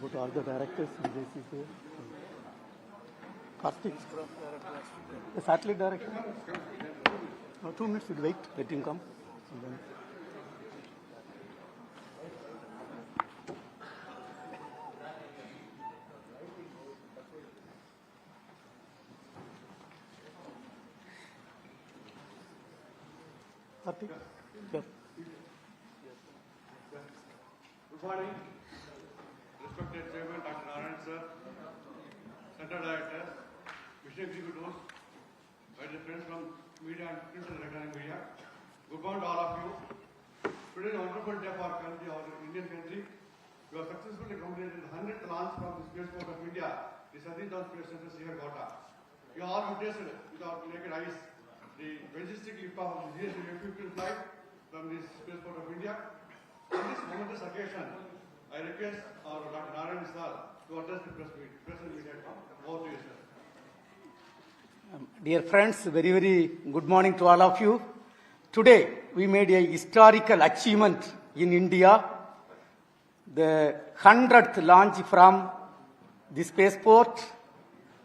About all the directors, Vijay is there. Karthik, the satellite director. 2 minutes, we'll wait, let him come. And then Karthik, yeah. Good morning, respected Chairman Dr. Narayan sir, Center Director, Mission Executives, my dear friends from media and print and electronic media. Good morning to all of you. Today is a wonderful day for our country, our Indian country. We have successfully completed the 100th launch from the spaceport of India, the Satish Dhawan Space Center, Sriharkota. You all witnessed with our naked eyes the majestic liftoff of the reputed flight from the spaceport of India. On this momentous occasion, I request our Dr. Narayan sir to address the press and media. Over to you, sir. Dear friends, very, very good morning to all of you. Today, we made a historical achievement in India. The 100th launch from the spaceport,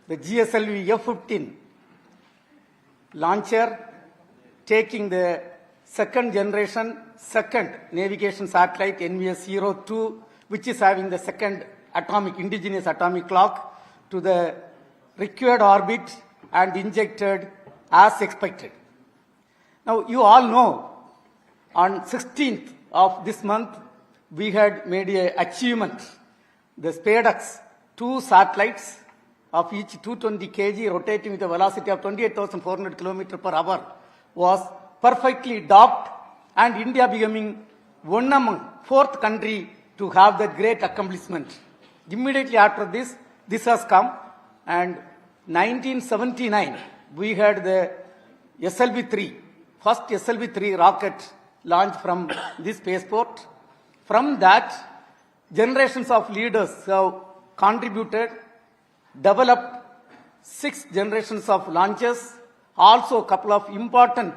the GSLV F-15 launcher, taking the second navigation satellite NVS-02, which is having the second indigenous atomic clock, to the required orbit and injected as expected. Now, you all know, on 16th of this month, we had made an achievement. The SpaceX 2 satellites of each 220 kg rotating with a velocity of 28,400 km per hour was perfectly docked, and India becoming one among 4th country to have that great accomplishment. Immediately after this has come, and 1979 we had the SLV-3, first SLV-3 rocket launched from this spaceport. From that, generations of leaders have contributed, developed 6 generations of launches, also a couple of important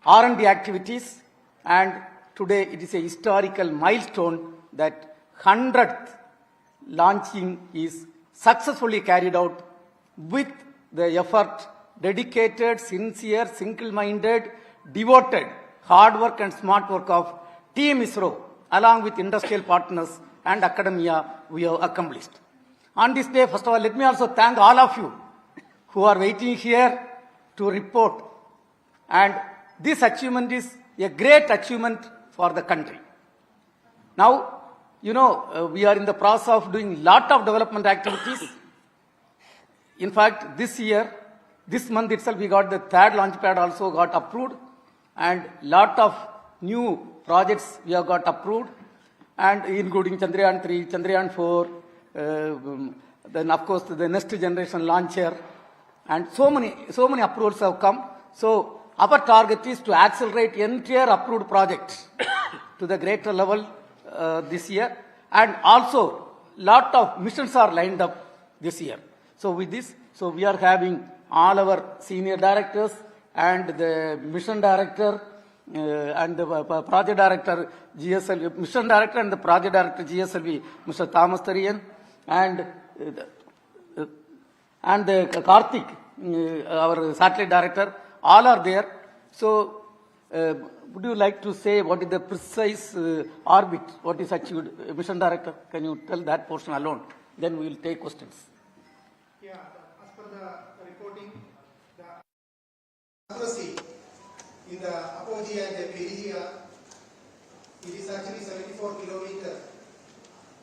R&D activities, and today it is a historical milestone that 100th launching is successfully carried out with the effort, dedicated, sincere, single-minded, devoted, hard work and smart work of Team ISRO, along with industrial partners and academia, we have accomplished. On this day, first of all, let me also thank all of you who are waiting here to report. And this achievement is a great achievement for the country. Now, you know, we are in the process of doing lot of development activities. In fact, this month itself, we got the 3rd launch pad also got approved, and lot of new projects we have got approved, and including Chandrayaan 3, Chandrayaan 4, then of course the next generation launcher, and so many approvals have come. So our target is to accelerate entire approved projects to the greater level this year, and also lot of missions are lined up this year. So with this, we are having all our senior directors and the mission director and the project director GSLV, mission director and the project director GSLV, Mr. Thomas Tarian, and the Karthik, our satellite director, all are there. So, would you like to say what is the precise orbit, what is achieved? Mission director, can you tell that portion alone? Then we will take questions. Yeah, as per the reporting, the accuracy in the apogee and the perigea, it is actually 74 kilometers,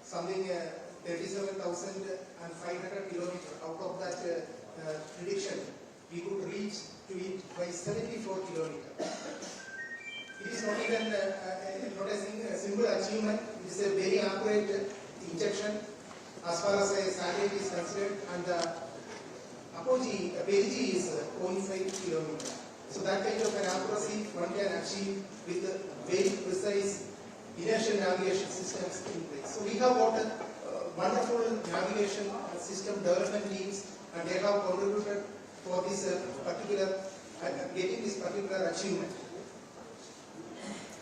something 37,500 kilometers. Out of that prediction, we could reach to it by 74 kilometers. It is not even not a simple achievement. It is a very accurate injection as far as a satellite is concerned, and the apogee, perigee is 0.5 kilometers. So that kind of an accuracy one can achieve with very precise inertial navigation systems in place. So we have got a wonderful navigation system development teams, and they have contributed for this getting this particular achievement.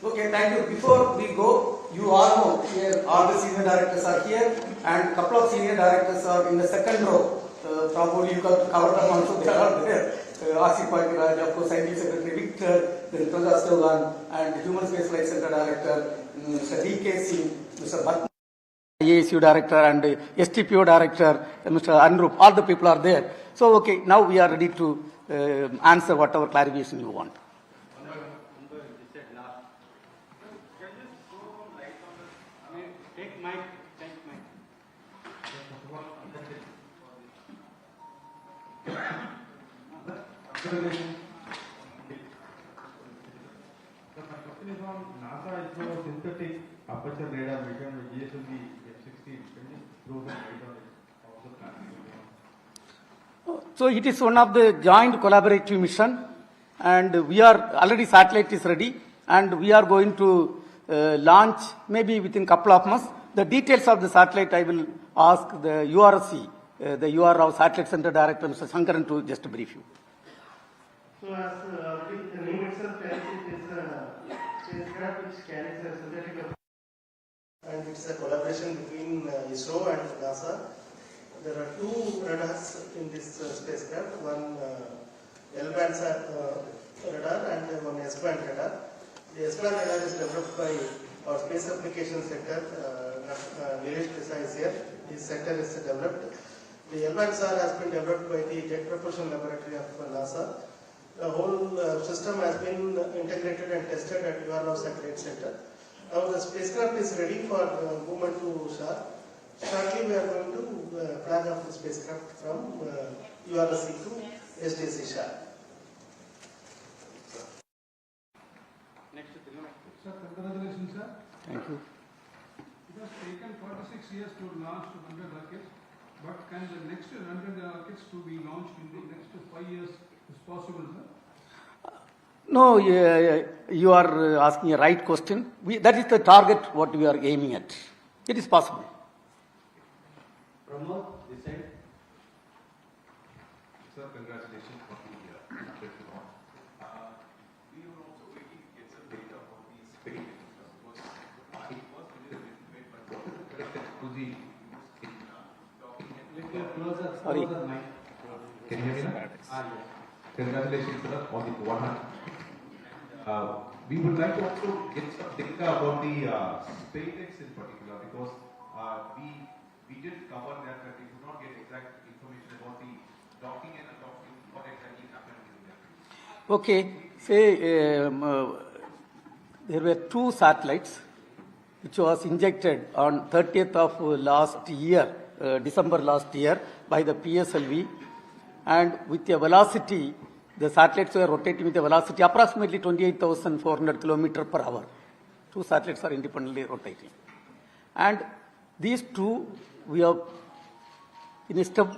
Okay, thank you. Before we go, you all know here all the senior directors are here and a couple of senior directors are in the second row. Probably you got to cover them also, they are there. Asif Pakiraj, of course, Scientific Secretary Victor, then Prakash Chauhan, and Human Space Flight Center Director, Mr. D.K. Singh, Mr. Bhatt, ASU Director and STPO Director, Mr. Anrup, all the people are there. So, okay, now we are ready to answer whatever clarification you want. Take mic. The question is on NASA ISRO synthetic aperture radar mission with GSLV F-16. Can you throw some light on it? Also planning? So it is one of the joint collaborative mission, and we are already satellite is ready, and we are going to launch maybe within couple of months. The details of the satellite I will ask the URC, the UR of Satellite Center Director, Mr. Shankaran, to just brief you. So as the name itself tells, it is a spacecraft which carries a synthetic and it's a collaboration between ISRO and NASA. There are two radars in this spacecraft, one L-band radar and one S-band radar. The S-band radar is developed by our Space Applications Center, Nilesh Desai is here. This center is developed. The L-band SAR has been developed by the Jet Propulsion Laboratory of NASA. The whole system has been integrated and tested at URL Satellite Center. Now the spacecraft is ready for movement to SHAR. Shortly we are going to flag off the spacecraft from URC to SDC SHAR. Sir, congratulations, sir. Thank you. It has taken 46 years to launch 100 rockets, but can the next 100 rockets to be launched in the next 5 years is possible, sir? No, you are asking a right question. That is the target what we are aiming at. It is possible. Pramod, this side. Sir, congratulations on the success launch. We are also waiting to get some data on the space. Because it was made by connected to the Little closer. Sorry. Closer mic. Can you hear me now? Yes. Congratulations, sir, on the 100. We would like to also get some data about the SpaceX in particular, because we did cover that, but we could not get exact information about the docking and unlocking, what exactly happened in that. Okay, say there were two satellites which was injected on 30th of last year, December last year, by the PSLV, and with a velocity, the satellites were rotating with a velocity approximately 28,400 km per hour. Two satellites are independently rotating. And these two, we have, in a step,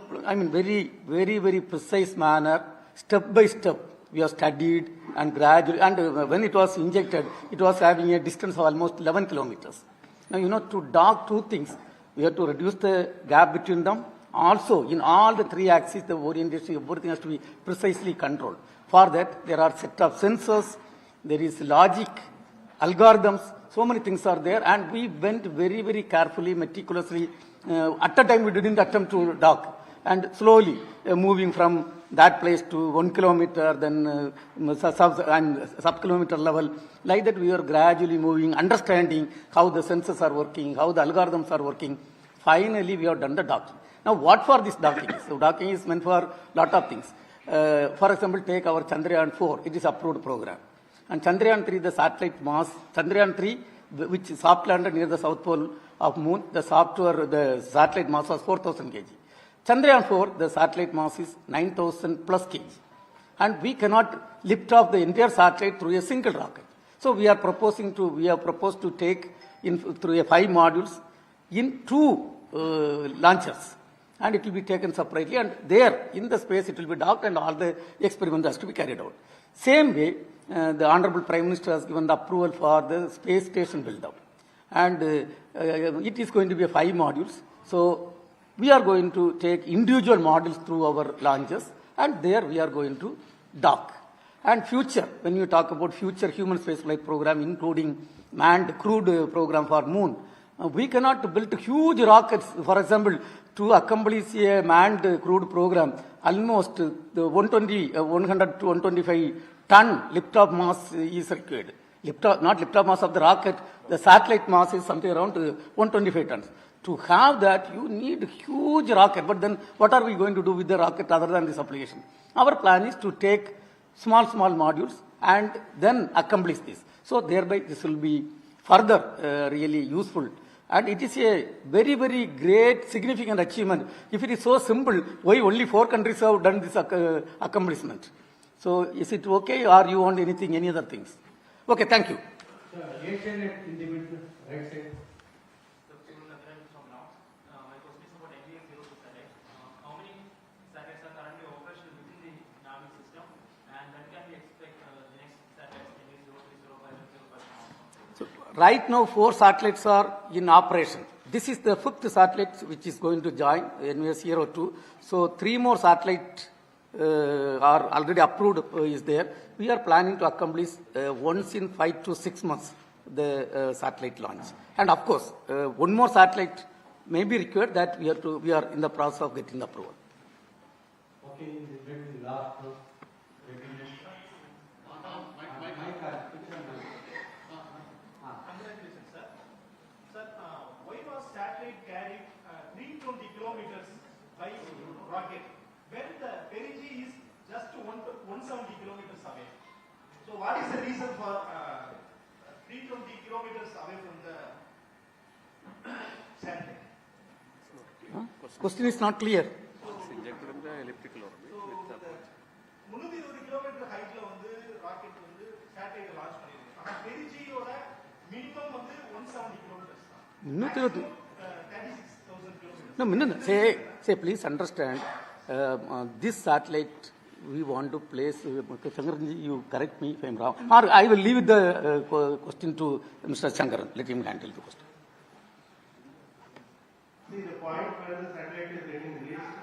very precise manner, step by step, we have studied and gradually, and when it was injected, it was having a distance of almost 11 kilometers. Now, to dock two things, we have to reduce the gap between them. Also, in all the three axes, the orientation, everything has to be precisely controlled. For that, there are set of sensors, there is logic, algorithms, so many things are there, and we went very carefully, meticulously. At a time, we didn't attempt to dock, and slowly moving from that place to 1 kilometer, then sub-kilometer level. Like that, we are gradually moving, understanding how the sensors are working, how the algorithms are working. Finally, we have done the docking. Now, what for this docking is? So, docking is meant for lot of things. For example, take our Chandrayaan 4. It is approved program. And Chandrayaan 3, the satellite mass, Chandrayaan 3, which soft landed near the south pole of moon, the satellite mass was 4,000 kg. Chandrayaan 4, the satellite mass is 9,000 plus kg. And we cannot lift off the entire satellite through a single rocket. So, we have proposed to take through 5 modules in 2 launchers. And it will be taken separately, and there in the space it will be docked, and all the experiments has to be carried out. Same way, the Honorable Prime Minister has given the approval for the space station build-up, and it is going to be 5 modules. So we are going to take individual modules through our launches, and there we are going to dock. And future, when you talk about future human spaceflight program, including manned crewed program for moon, we cannot build huge rockets, for example, to accomplish a manned crewed program. Almost the 100 to 125 ton liftoff mass is required. Not liftoff mass of the rocket, the satellite mass is something around 125 tons. To have that, you need huge rocket. But then what are we going to do with the rocket other than this application? Our plan is to take small modules and then accomplish this. So thereby this will be further really useful. And it is a very, very great, significant achievement. If it is so simple, why only 4 countries have done this accomplishment? So is it okay, or you want anything, any other things? Okay, thank you. Asian individual, right side. My question is about NGS 02 satellite. How many satellites are currently operational within the Navi system, and when can we expect the next satellites, NGS 03, 05, and 05? So right now 4 satellites are in operation. This is the 5th satellite which is going to join NVS 02. So 3 more satellites are already approved is there. We are planning to accomplish once in 5 to 6 months the satellite launch. And of course, 1 more satellite may be required that we are in the process of getting the approval. Okay, the last one. Congratulations, sir. Sir, why was satellite carried 320 kilometers by rocket when the perigee is just 170 kilometers away? So what is the reason for 320 kilometers away from the satellite? Question is not clear. So the 320 kilometer height வந்து rocket வந்து satellite launch பண்ணிருக்கு. ஆனா பெரிஜியோட minimum வந்து 170 kilometres தான். 36,000 kilometers. No, say please understand, this satellite we want to place, Shankaranji, you correct me if I am wrong, or I will leave the question to Mr. Shankaran. Let him handle the question. See the point where the satellite is getting released.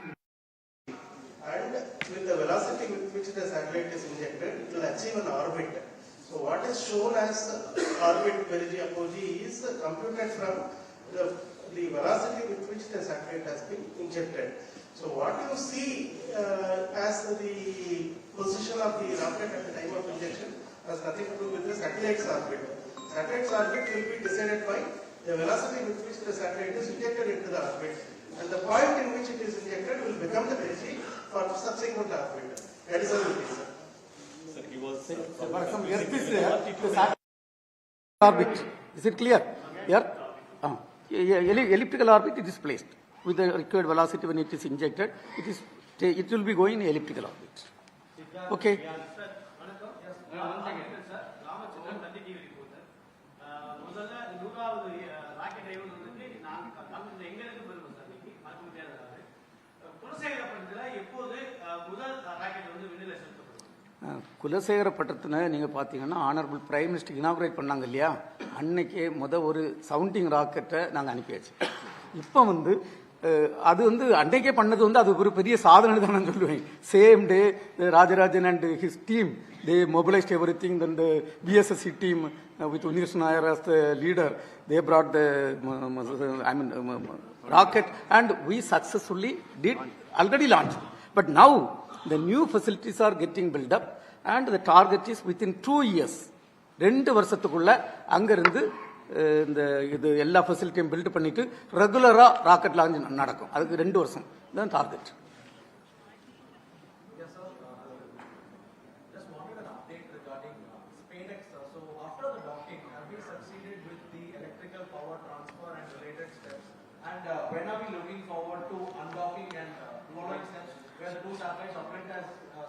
And with the velocity with which the satellite is injected, it will achieve an orbit. So what is shown as orbit perigee apogee is computed from the velocity with which the satellite has been injected. So what you see as the position of the rocket at the time of injection has nothing to do with the satellite's orbit. Satellite's orbit will be decided by the velocity with which the satellite is injected into the orbit. And the point in which it is injected will become the perigee for subsequent orbit. That is how it is. For example, Earth is there, the satellite orbit. Is it clear? Here? Elliptical orbit it is placed with the required velocity when it is injected. It will be going in elliptical orbit. Okay. Thanthi TV reporter. முதல்ல 100வது rocket driver வந்து நான் எங்களுக்கு பெருமை sir மறக்க முடியாத குலசேகரப்பட்டத்துல எப்போது முதல் rocket வந்து விண்ணில செலுத்தப்படும்? குலசேகரப்பட்டத்தில் நீங்கள் பார்த்தீங்கன்னா ஆனரபிள் பிரைம் மினிஸ்டர் இனாகுரேட் பண்ணாங்க இல்லையா, அன்னைக்கே ஒரு சவுண்டிங் ராக்கெட்டை நாங்கள் அனுப்பியாச்சு. இப்போ அது அன்னைக்கே பண்ணது அது ஒரு பெரிய சாதனை தான் நான் சொல்லுவேன். Same day Rajarajan and his team they mobilized everything. Then the BSSC team with Unir Nair as the leader, they brought the rocket and we successfully already launched. But now the new facilities are getting built up and the target is within 2 years. 2 வருஷத்துக்குள்ள அங்கிருந்து இந்த இது எல்லா ஃபெசிலிட்டியும் build பண்ணிட்டு ரெகுலரா rocket launch நடக்கும். அதுக்கு 2 வருஷம் தான் target. When are we looking forward to undocking and following steps where the 2 satellites operate as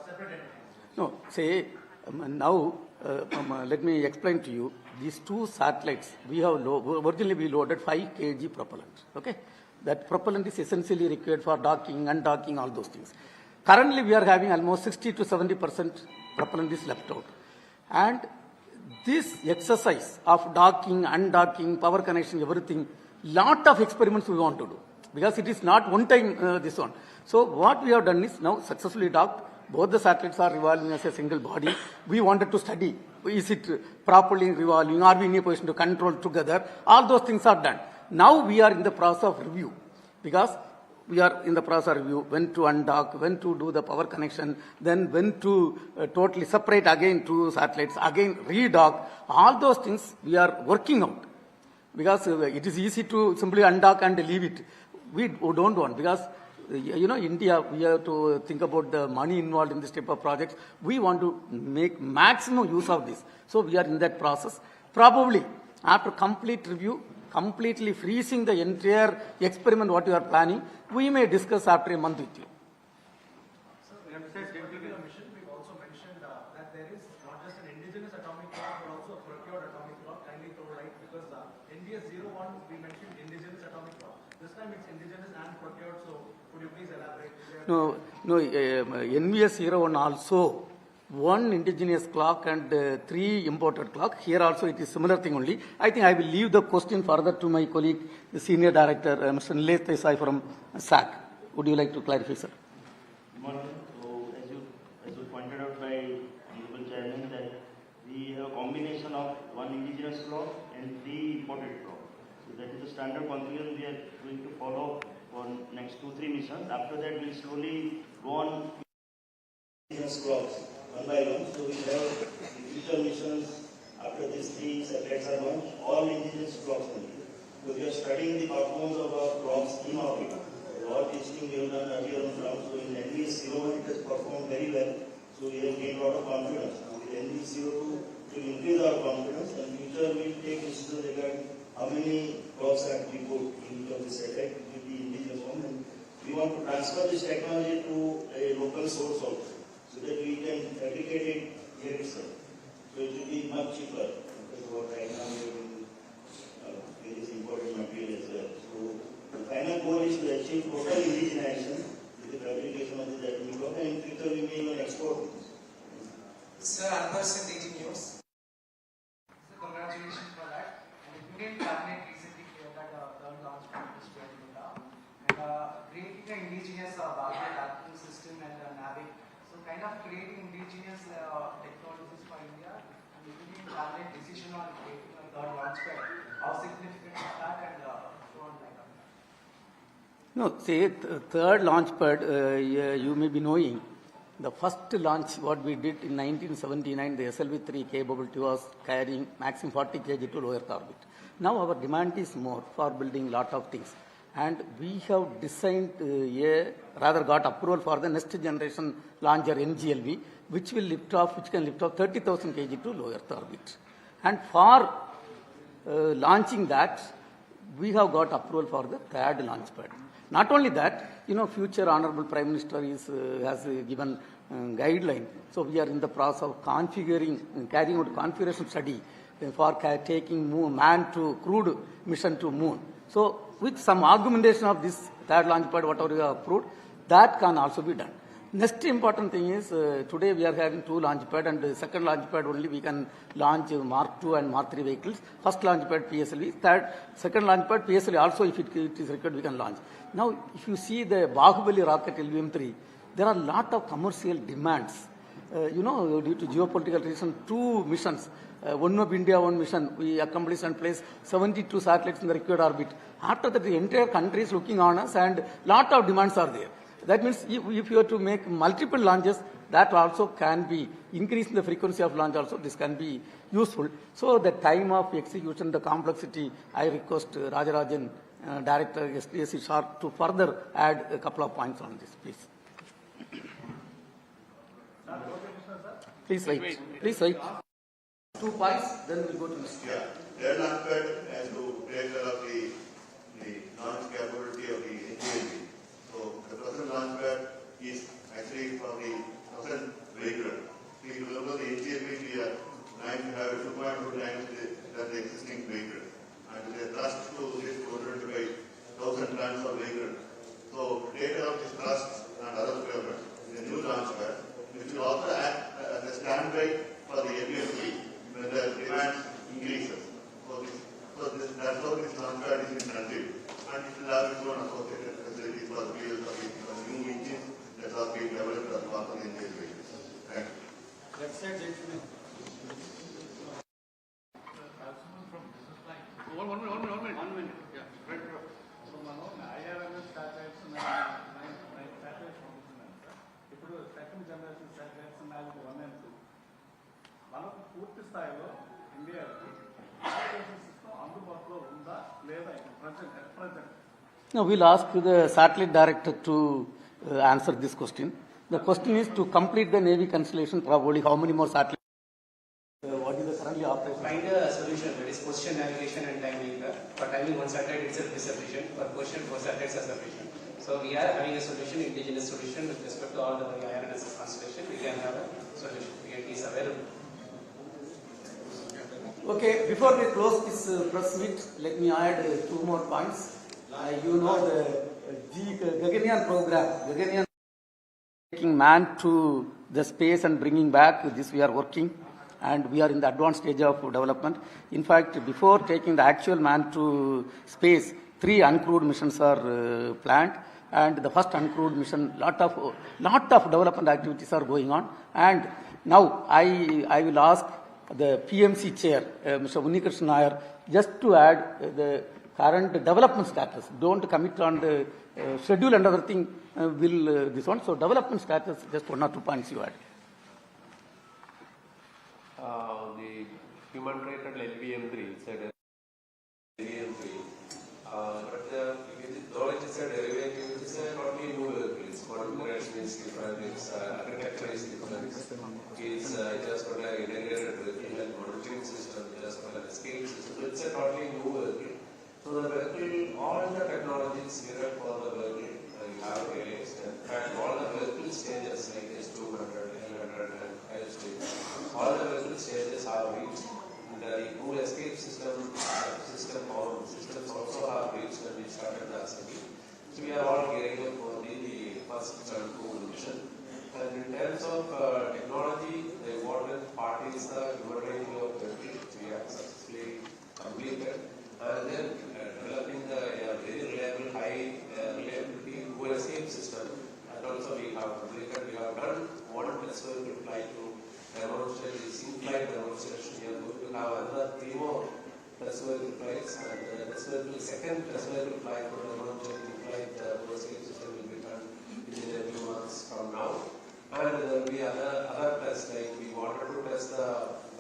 separate entities? No, say now let me explain to you. These 2 satellites, we have originally we loaded 5 kg propellant. Okay, that propellant is essentially required for docking, undocking, all those things. Currently, we are having almost 60 to 70% propellant is left out, and this exercise of docking, undocking, power connection, everything. Lot of experiments we want to do because it is not one time this one. So what we have done is now successfully docked both the satellites are revolving as a single body. We wanted to study, is it properly revolving, are we in a position to control together? All those things are done. Now we are in the process of review, because we are in the process of review, when to undock, when to do the power connection, then when to totally separate again two satellites, again redock. All those things we are working out, because it is easy to simply undock and leave it. We don't want, because India, we have to think about the money involved in this type of projects. We want to make maximum use of this. So we are in that process. Probably after complete review, completely freezing the entire experiment what you are planning, we may discuss after a month with you. In this particular mission, we've also mentioned that there is not just an indigenous atomic clock, but also a procured atomic clock. Kindly throw light, because NBS 01, we mentioned indigenous atomic clock. This time it's indigenous and procured, so could you please elaborate? No, NVS 01 also, one indigenous clock and 3 imported clock. Here also it is similar thing only. I think I will leave the question further to my colleague, the Senior Director, Mr. Nilesh Desai from SAC. Would you like to clarify, sir? Good morning. So, as you pointed out by Honorable Chairman, that we have a combination of one indigenous clock and 3 imported clock. So that is the standard configuration we are going to follow for next 2-3 missions. After that, we'll slowly go on indigenous clocks one by one. So we have the future missions after these 3 satellites are launched, all indigenous clocks only. So we are studying the performance of our clocks in orbit. All testing we have done earlier on ground. So in NVS 01 it has performed very well. So we have gained a lot of confidence. With NVS 02 to increase our confidence, and future we will take decisions regarding how many clocks are to be put in each of the satellite with the indigenous one. And we want to transfer this technology to a local source also, so that we can fabricate it here itself. So it will be much cheaper, because what right now we have various imported material as well. So the final goal is to achieve total indigenization with the fabrication of this atomic clock, and in future we may even export this. Sir, Anbarson, DT News. So congratulations for that. And the Union Cabinet recently cleared that third launch pad is to India, and creating an indigenous barrier tracking system and NAVIC. So kind of creating indigenous technologies for India, and the Union Cabinet decision on creating a third launch pad. How significant is that, and so on like that? No, say third launch pad, you may be knowing, the first launch what we did in 1979, the SLV-3 capability was carrying maximum 40 kg to low Earth orbit. Now our demand is more for building lot of things. And we have designed got approval for the next generation launcher NGLV, which can lift off 30,000 kg to low Earth orbit. And for launching that, we have got approval for the third launch pad. Not only that, future Honorable Prime Minister has given guideline. So we are in the process of carrying out configuration study for taking man to crude mission to moon. So with some augmentation of this third launch pad, whatever we have approved, that can also be done. Next important thing is, today we are having 2 launch pad, and the second launch pad only we can launch Mark II and Mark III vehicles. First launch pad PSLV, second launch pad PSLV also, if it is required, we can launch. Now, if you see the Bahubali rocket LVM-3, there are a lot of commercial demands. Due to geopolitical reasons, 2 missions, one of India, one mission, we accomplished and placed 72 satellites in the required orbit. After that, the entire country is looking on us, and lot of demands are there. That means if you are to make multiple launches, that also can be increasing the frequency of launch also, this can be useful. So the time of execution, the complexity, I request Rajarajan, Director SPSC Sharp, to further add a couple of points on this, please. Please wait. Please wait. 2 points, then we'll go to Mr. Yeah, third launch pad has to take care of the launch capability of the NGLV. So the present launch pad is actually for the present vehicle. So if you look at the NGLV, we are trying to have 2.2 times the existing vehicle. And the thrust to this 225,000 tons of vehicle. So to take care of this thrust and other requirements, the new launch pad, which will also act as a standby for the LVM-3 when the demand increases. That's how this launch pad is intended. And it will have its own associated facilities for the new engines that are being developed as part of the NGLV. పూర్తి స్థాయిలో ఇండియాకి navigation system అందుబాటులో ఉందా లేదా present? Now we'll ask the satellite director to answer this question. The question is to complete the Navy constellation, probably how many more satellites? What is the currently operation? Find a solution, that is position, navigation and timing. For timing, one satellite itself is sufficient. For position, 4 satellites are sufficient. So we are having a solution, indigenous solution with respect to all the IRNSS constellation. We can have a solution. It is available. Okay, before we close this press meet, let me add 2 more points. You know the Gaganyaan program, Gaganyaan taking man to the space and bringing back, this we are working and we are in the advanced stage of development. In fact, before taking the actual man to space, 3 uncrewed missions are planned, and the first uncrewed mission, lot of development activities are going on. And now I will ask the PMC chair, Mr. Unnikrishnan Nair, just to add the current development status. Don't commit on the schedule and other thing will this one. So development status, just 1 or 2 points you add. The human rated LBM3 said LBM3, but though it is a derivative, it is a totally new vehicle. Its configuration is different, its architecture is different. It's just got an integrated vehicle and monitoring system, just got a scale system. It's a totally new vehicle. So the vehicle, all the technologies needed for the vehicle you have realized. In fact, all the vehicle stages like S200, L100 and ISP, all the vehicle stages have reached. The crew escape systems also have reached and we started the assembly. So we are all gearing up for the first crew mission. And in terms of technology, the important part is the human of the vehicle, which we have successfully completed. And then developing the very reliable, high reliability crew escape system. And also we have completed, we have done 1 test vehicle flight to demonstrate the in-flight demonstration. We are going to have another 3 more test vehicle flights, and second test vehicle flight for demonstrate the in-flight crew escape system will be done within a few months from now. And there will be other tests, like we wanted to test the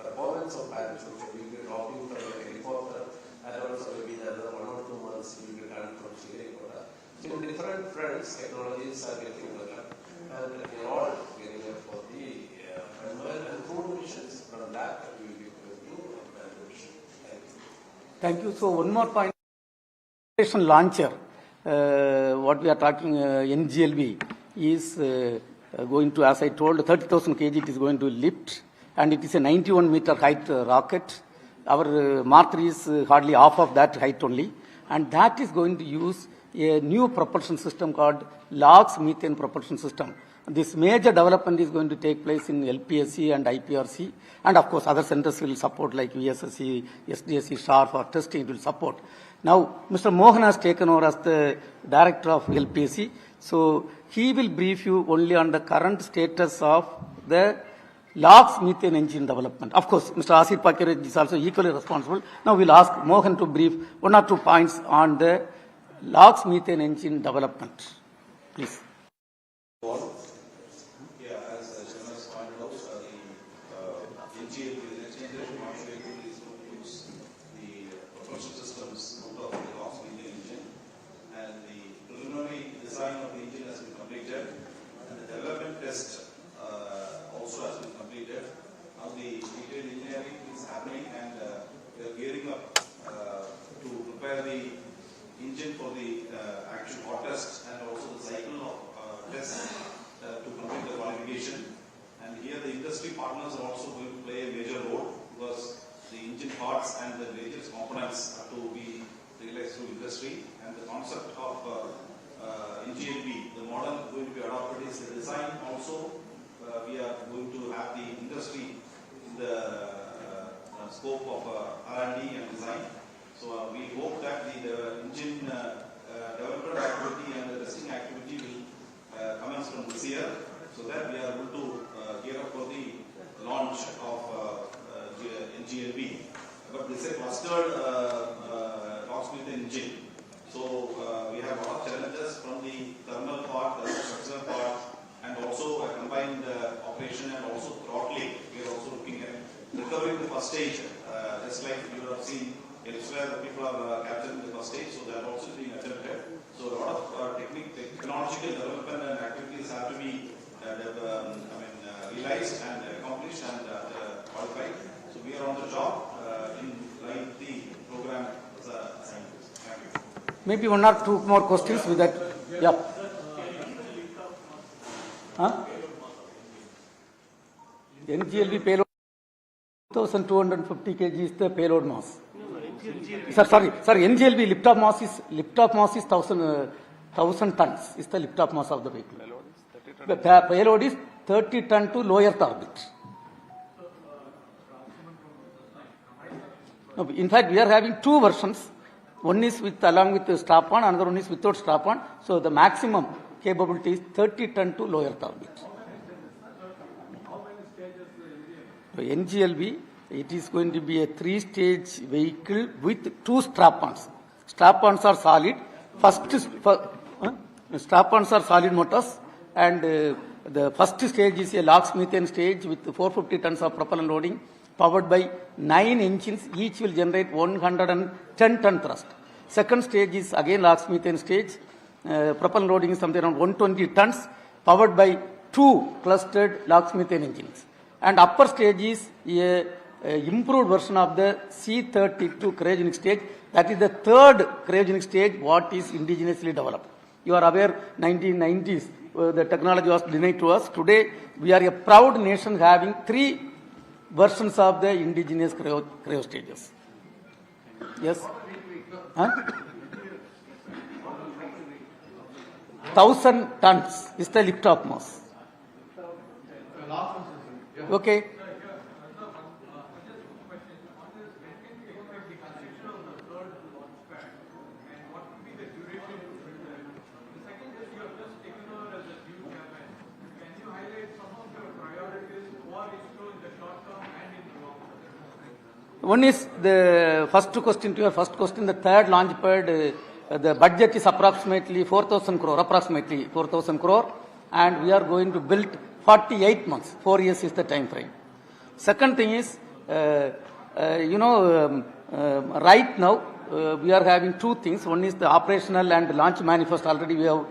performance of parachute. We will be dropping from the helicopter, and also maybe another 1 or 2 months we will be done from Srilanka. So in different fronts, technologies are getting developed, and we are all getting up for the uncrewed missions. From that, we will be going to manned mission. Thank you. So 1 more point. Launcher, what we are talking, NGLV, is going to, as I told, 30,000 kg it is going to lift, and it is a 91-meter height rocket. Our Mark 3 is hardly half of that height only, and that is going to use a new propulsion system called LOX methane propulsion system. This major development is going to take place in LPSC and IPRC, and of course other centers will support like VSSC, SDSC, SHAR for testing, it will support. Now, Mr. Mohan has taken over as the director of LPSC, so he will brief you only on the current status of the LOX methane engine development. Of course, Mr. Asif Pakir is also equally responsible. Now we'll ask Mohan to brief 1 or 2 points on the LOX methane engine development. Please. Yeah, as Chairman has pointed out, the NGL, the next generation launch vehicle, is going to use the propulsion systems out of the LOX methane engine, and the preliminary design of the engine has been completed, and the development test also has been completed. Now the detailed engineering is happening, and we are gearing up to prepare the engine for the actual hot test and also the cycle of tests to complete the qualification. And here the industry partners are also going to play a major role, because the engine parts and the various components have to be realized through industry. And the concept of NGLB, the model going to be adopted, is the design also. We are going to have the industry in the scope of R&D and design. So we hope that the engine development activity and the testing activity will commence from this year, so that we are able to gear up for the launch of NGLB. But this is a clustered LOX methane engine. So we have a lot of challenges from the thermal part, the structural part, and also a combined operation and also throttling. We are also looking at the recovering the first stage, just like you have seen elsewhere, the people are capturing the first stage, so that also being attempted. So a lot of technological development and activities have to be realized and accomplished and qualified. So we are on the job in line the program assigned. Thank you. Maybe one or two more questions with that. Yeah. Huh? NGLV payload 1250 kg is the payload mass. Sorry. NGLV liftoff mass is 1000 tons is the liftoff mass of the vehicle. The payload is 30 ton to low Earth orbit. No, in fact, we are having two versions. One is along with the strap-on, another one is without strap-on. So the maximum capability is 30 ton to low Earth orbit. So NGLV, it is going to be a 3-stage vehicle with 2 strap-ons. Strap-ons are solid. Strap-ons are solid motors, and the first stage is a LOX-methane stage with 450 tons of propellant loading, powered by 9 engines, each will generate 110 ton thrust. Second stage is again LOX-methane stage, propellant loading is something around 120 tons, powered by 2 clustered LOX-methane engines. And upper stage is a improved version of the C-32 cryogenic stage. That is the third cryogenic stage what is indigenously developed. You are aware, 1990s, the technology was denied to us. Today, we are a proud nation having 3 versions of the indigenous cryo stages. Yes? Huh? 1000 tons is the liftoff mass. Okay. One is the first question to your first question, the third launch pad, the budget is approximately 4,000 crore, and we are going to build 48 months, 4 years is the time frame. Second thing is, right now we are having 2 things. One is the operational and launch manifest already we have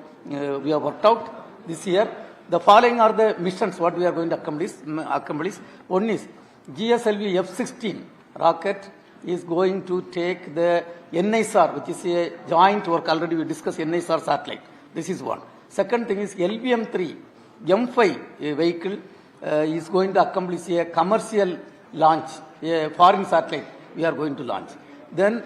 worked out this year. The following are the missions what we are going to accomplish. One is GSLV F-16 rocket is going to take the NISR, which is a joint work. Already we discussed NISR satellite. This is one. Second thing is LBM-3 M5 vehicle is going to accomplish a commercial launch, a foreign satellite we are going to launch. Then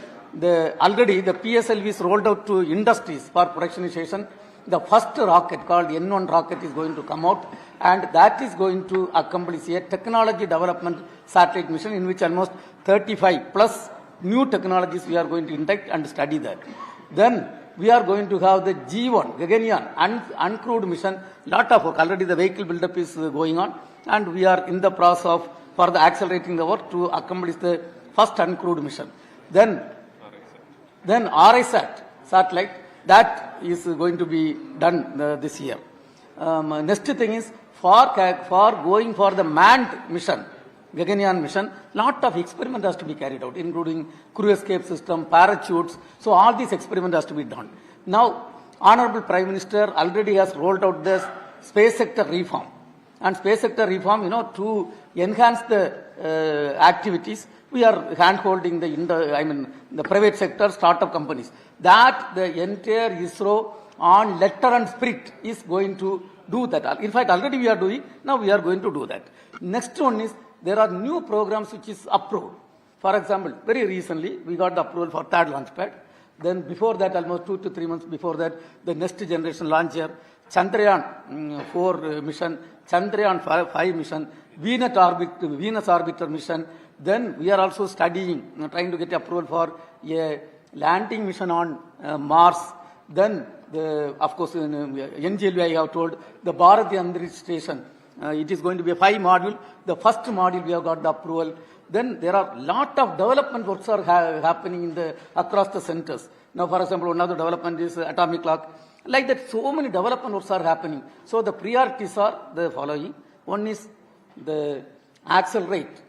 already the PSLV is rolled out to industries for productionization. The first rocket called N1 rocket is going to come out, and that is going to accomplish a technology development satellite mission in which almost 35 plus new technologies we are going to induct and study that. Then we are going to have the G1 Gaganyaan uncrewed mission. Lot of work. Already the vehicle build-up is going on, and we are in the process of further accelerating the work to accomplish the first uncrewed mission. Then RISAT satellite, that is going to be done this year. Next thing is for going for the manned mission, Gaganyaan mission, lot of experiment has to be carried out, including crew escape system, parachutes. So all these experiment has to be done. Now, Honorable Prime Minister already has rolled out the space sector reform. And space sector reform, to enhance the activities, we are hand-holding the private sector, startup companies. That the entire ISRO on letter and spirit is going to do that. In fact, already we are doing, now we are going to do that. Next one is, there are new programs which is approved. For example, very recently, we got the approval for third launch pad. Then before that, almost 2 to 3 months before that, the next generation launcher, Chandrayaan 4 mission, Chandrayaan 5 mission, Venus orbiter mission. Then we are also studying, trying to get approval for a landing mission on Mars. Then, of course, in NGLV I have told, the Bharat Antariksha Station, it is going to be a 5 module. The first module we have got the approval. Then there are lot of development works are happening across the centers. Now, for example, one of the development is atomic clock. Like that, so many development works are happening. So the priorities are the following. One is the accelerate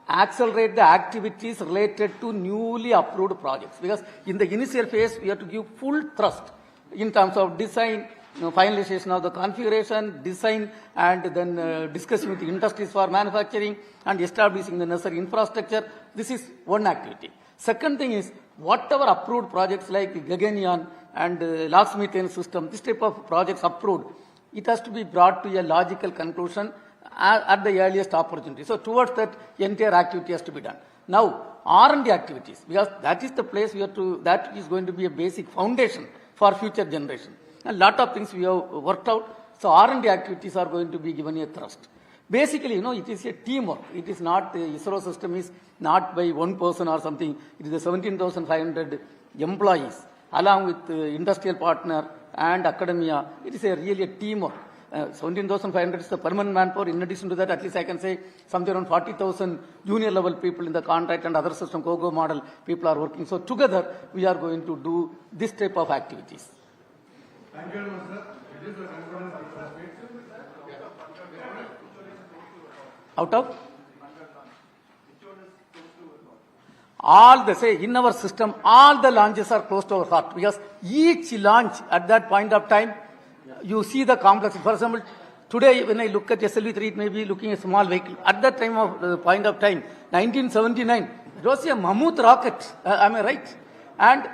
accelerate the activities related to newly approved projects. Because in the initial phase, we have to give full thrust in terms of design, finalization of the configuration, design, and then discussing with the industries for manufacturing and establishing the necessary infrastructure. This is one activity. Second thing is, whatever approved projects like Gaganyaan and Last Methane system, this type of projects approved, it has to be brought to a logical conclusion at the earliest opportunity. So towards that, entire activity has to be done. Now, R&D activities, because that is the place we have to, that is going to be a basic foundation for future generation. A lot of things we have worked out. So R&D activities are going to be given a thrust. Basically, it is a teamwork. It is not, the ISRO system is not by one person or something. It is the 17,500 employees, along with industrial partner and academia. It is really a teamwork. 17,500 is the permanent manpower. In addition to that, at least I can say something around 40,000 junior level people in the contract and other system, COGO model people are working. So together, we are going to do this type of activities. Thank you very much, sir. It is the conclusion of the speech. Out of? All the, say, in our system, all the launches are close to our heart, because each launch at that point of time, you see the complexity. For example, today when I look at SLV3, it may be looking at a small vehicle. At that time of point of time, 1979, it was a mammoth rocket. Am I right? And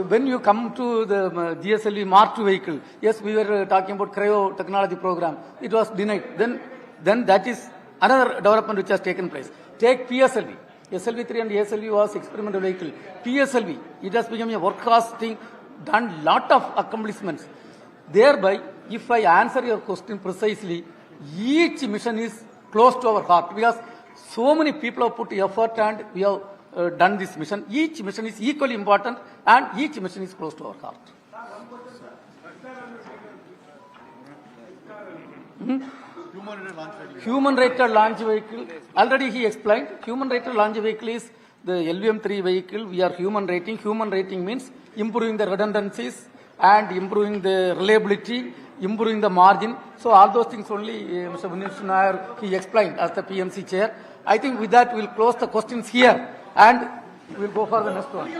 when you come to the GSLV Mark II vehicle, yes, we were talking about cryo technology program. It was denied. Then that is another development which has taken place. Take PSLV. SLV3 and ASLV was experimental vehicle. PSLV, it has become a workhorse thing, done lot of accomplishments. Thereby, if I answer your question precisely, each mission is close to our heart, because so many people have put effort and we have done this mission. Each mission is equally important and each mission is close to our heart. Human-rated launch vehicle, already he explained. Human-rated launch vehicle is the LVM3 vehicle. We are human rating. Human rating means improving the redundancies and improving the reliability, improving the margin. So all those things only Mr. Munish Nair, he explained as the PMC chair. I think with that we'll close the questions here and we'll go for the next one.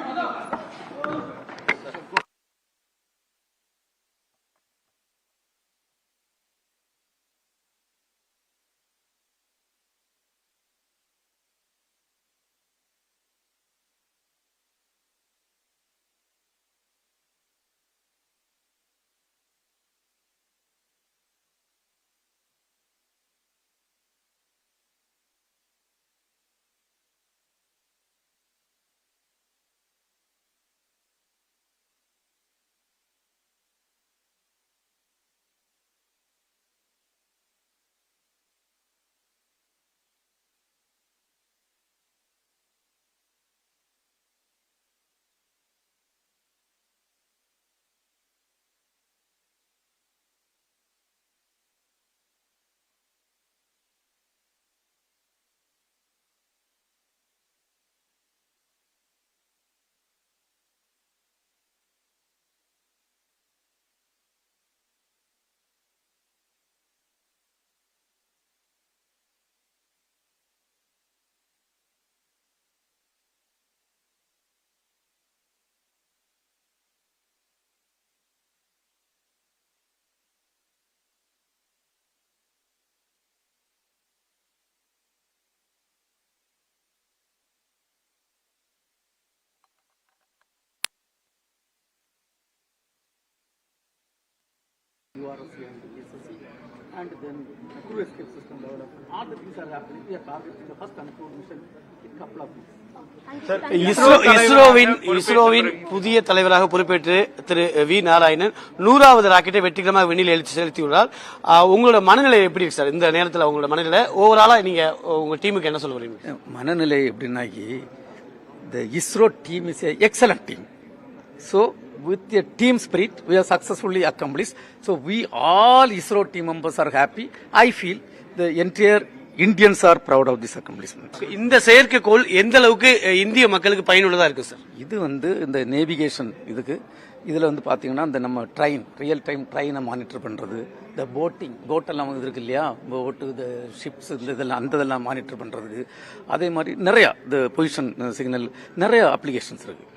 URSC and SSC, and then crew escape system development. All the things are happening. We are targeting the first uncrewed mission in a couple of weeks. இஸ்ரோவின் புதிய தலைவராக பொறுப்பேற்று திரு we Narayanan 100வது ராக்கெட்டை வெற்றிகரமாக விண்ணில் செலுத்தியுள்ளார். உங்களோட மனநிலை எப்படி இருக்கு சார்? இந்த நேரத்தில் உங்களோட மனநிலை ஓவராலா நீங்க உங்க டீமுக்கு என்ன சொல்ல வரீங்க? மனநிலை எப்படின்னாக்கி, the ISRO team is an excellent team. So with a team spirit, we have successfully accomplished. So we all ISRO team members are happy. I feel the entire Indians are proud of this accomplishment. இந்த செயற்கைக்கோள் எந்த அளவுக்கு இந்திய மக்களுக்கு பயனுள்ளதா இருக்கு sir? இது இந்த நேவிகேஷன் இதுக்கு இதில் வந்து பார்த்தீங்கன்னா இந்த நம்ம ரியல் டைம் ட்ரெயினை மானிட்டர் பண்ணுறது, இந்த போட்டெல்லாம் வந்து இருக்கு இல்லையா, போட்டு இந்த ஷிப்ஸ் இதெல்லாம் அந்த இதெல்லாம் மானிட்டர் பண்ணுறதுக்கு, அதே மாதிரி நிறையா இந்த பொசிஷன் சிக்னல் நிறைய அப்ளிகேஷன்ஸ் இருக்குது.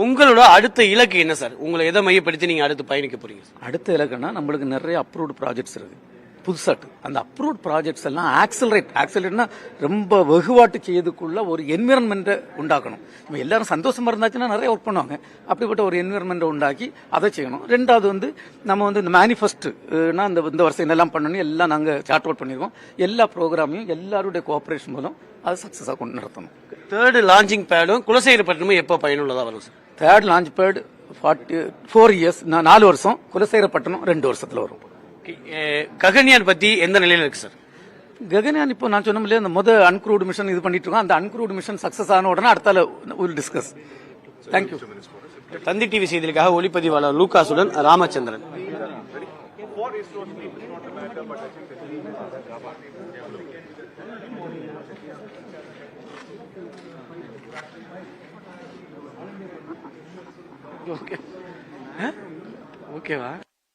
உங்களோட அடுத்த இலக்கு என்ன சார்? உங்களை எதை மையப்படுத்தி நீங்க அடுத்து பயணிக்க போறீங்க? அடுத்த இலக்குன்னா நம்மளுக்கு நிறைய அப்ரூவ்டு ப்ராஜெக்ட்ஸ் இருக்கு புதுசாட்டு. அந்த அப்ரூவ்ட் ப்ராஜெக்ட்ஸ் எல்லாம் ஆக்சலரேட்னா ரொம்ப வெகுவாட்டு செய்யறதுக்குள்ள ஒரு என்விரான்மெண்ட்டை உண்டாக்கணும். நம்ம எல்லாரும் சந்தோஷமா இருந்தாச்சுன்னா நிறைய ஒர்க் பண்ணுவாங்க. அப்படிப்பட்ட ஒரு என்விரான்மெண்ட்டை உண்டாக்கி அதை செய்யணும். ரெண்டாவது வந்து நம்ம வந்து இந்த மேனிஃபெஸ்ட்னா இந்த வருஷம் என்னெல்லாம் பண்ணணும் எல்லாம் நாங்கள் சார்ட் அவுட் பண்ணியிருக்கோம். எல்லா ப்ரோக்ராமையும் எல்லாருடைய கோஆபரேஷன் மூலம் அது சக்ஸஸாக கொண்டு நடத்தணும். தேர்ட் லான்ச்சிங் பேடும் குலசேகரப்பட்டினமும் எப்போ பயனுள்ளதாக வரும் sir? Third launch bad 4 years, 4 வருஷம், குலசேகரப்பட்டினம் 2 வருஷத்துல வரும். ககன்யான் பத்தி எந்த நிலையில இருக்கு சார்? ககன்யான் இப்போ நான் சொன்ன அந்த அன்க்ரூவ்டு மிஷன் இது பண்ணிட்டு இருக்கோம். அந்த அன்க்ரூவ்டு மிஷன் சக்சஸ் ஆன உடனே அடுத்தால will discuss. Thank you. Thanthi TV செய்திகளுக்காக ஒளிப்பதிவாளர் லூகாசுடன் ராமச்சந்திரன். ஓகேவா?